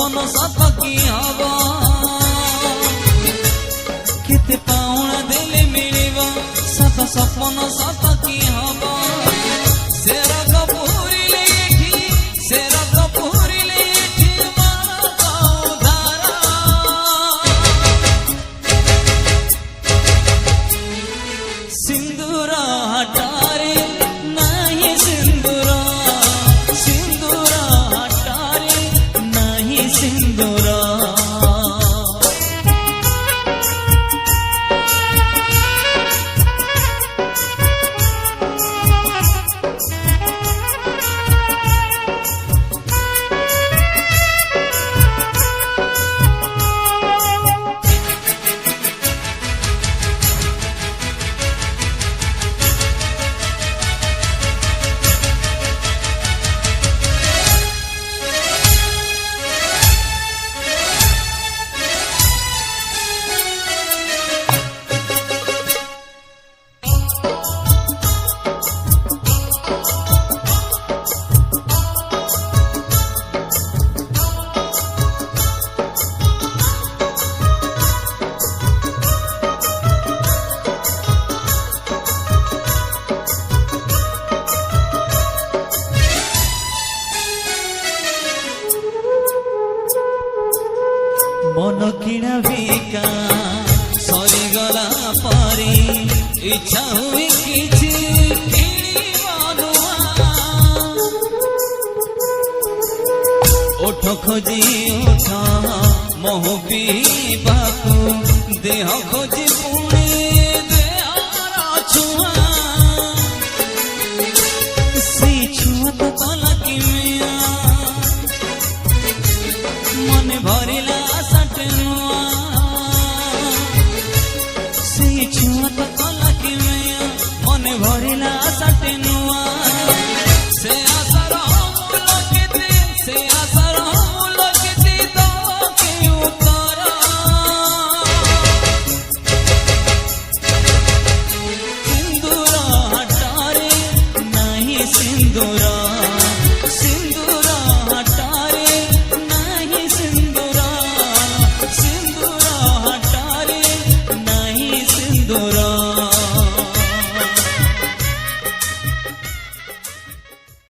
सपन सत की हवा केते पाउणा देले मिलिबा सत सपन सत की हवा से रग पूरिले एठी से रग पूरिले एठी मारा गाओ धारा सिंदूरा हटारे नहीं सिंदूरा सिंदूरा हटारे नहीं सिंदूरा मन किणा बिका सरीगला परी इच्छा हुई किछि किणिबा ओठ खोजी ओठ मोह पीबाकू देह खोजी पुणी देहर छुआ से छुआ तो कला किमिया मन भरिला छुआ तो कला कि मन भरिला साटे नुआ से आसर मुलकेते से आसर मुलकेते तो के उतर सिंदूर हटारे नहीं सिंदूर